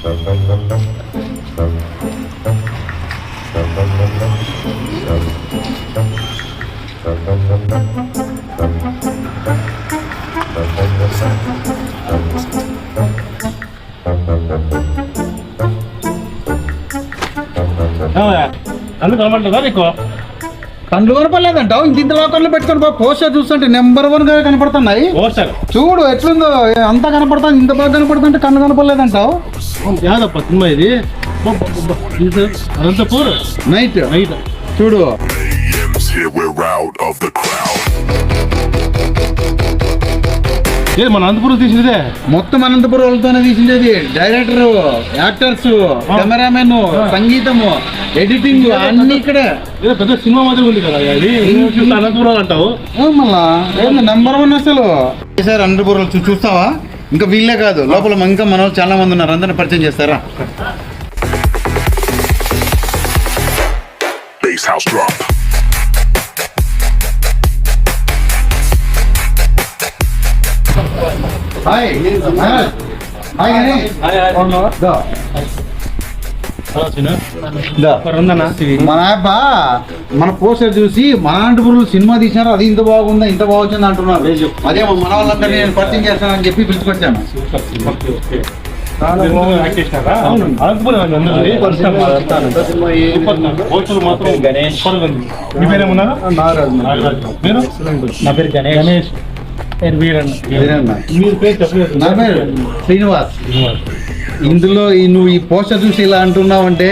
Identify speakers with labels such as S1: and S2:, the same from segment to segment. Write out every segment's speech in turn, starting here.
S1: కళ్ళు కనబడలేదా నీకు?
S2: కళ్ళు కనపడలేదంటావు? ఇంత లోకల్లో పెట్టుకొని పోస్టర్ చూస్తుంటే నెంబర్ 1 గా కనపడుతున్నాయి.
S1: పోస్టర్
S2: చూడు ఎట్లుందో, అంతా కనపడుతుంది. ఇంత బాగా కనపడుతుంటే కళ్ళు కనపడలేదంటావు?
S1: యాదప్ప సినిమా ఇది. అనంతపూర్
S2: నైట్
S1: నైట్
S2: చూడు.
S1: మన అనంతపురం తీసినదే
S2: మొత్తం అనంతపురం వాళ్ళతోనే తీసిండేది. డైరెక్టర్, యాక్టర్స్, కెమెరామెన్, సంగీతము, ఎడిటింగ్ అన్ని ఇక్కడ.
S1: ఏదో పెద్ద సినిమా మాదిరి ఉంది కదా అది. అనంతపురం అంటావు
S2: మళ్ళా నెంబర్ 1 అసలు. సార్ అనంతపురం చూస్తావా? ఇంకా వీళ్ళే కాదు, లోపల ఇంకా మన వాళ్ళు చాలా మంది ఉన్నారు. అందరిని పరిచయం చేస్తారా? Hi hi Ganesh. మన అబ్బ మన పోస్టర్ చూసి మన అనంతపురం సినిమా తీసినారు, అది ఇంత బాగుందా ఇంత బాగుంది అంటున్నారు. అదే మన వాళ్ళందరినీ నేను పరిచయం చేస్తానని చెప్పి పిలుచుకొచ్చాను.
S1: నా పేరు గణేష్.
S2: నా పేరు శ్రీనివాస్. ఇందులో నువ్వు ఈ పోస్టర్ చూసి ఇలా అంటున్నావు అంటే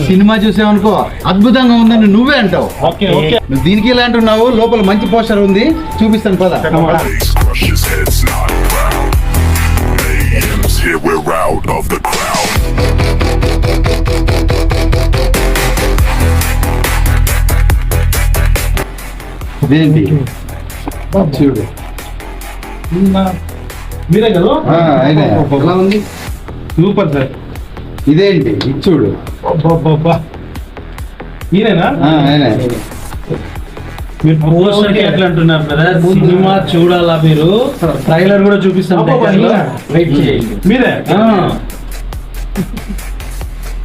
S2: సినిమా చూసావనుకో అద్భుతంగా ఉందని నువ్వే అంటావు. నువ్వు దీనికి ఇలా అంటున్నావు, లోపల మంచి పోస్టర్ ఉంది, చూపిస్తాను పద. ఇదేంటి చూడు.
S1: మీరే కదా?
S2: ఎలా ఉంది?
S1: Super sir.
S2: ఇదేంటి ఇది చూడు.
S1: మీరేనా?
S3: మీరు పోస్టర్ ఎట్లా అంటున్నారు కదా, సినిమా చూడాలా? మీరు ట్రైలర్ కూడా చూపిస్తాను, వెయిట్ చేయండి.
S1: మీరే?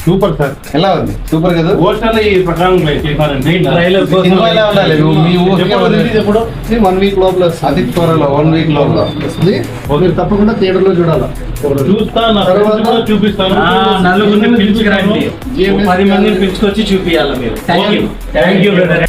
S1: Super sir.
S2: ఎలా ఉంది? సూపర్ కదా.
S1: పోస్టర్లు ఈ ప్రకారం
S3: ట్రైలర్
S2: ఎప్పుడు 1 వీక్ లోపల, అతి త్వరలో 1 వీక్ లోపల మీరు తప్పకుండా థియేటర్ లో చూడాలా.
S1: చూపిస్తాను.
S3: నలుగురిని పిలుచుకురండి, 10 మందిని పిలుచుకొచ్చి చూపియాలా మీరు. Thank you brother.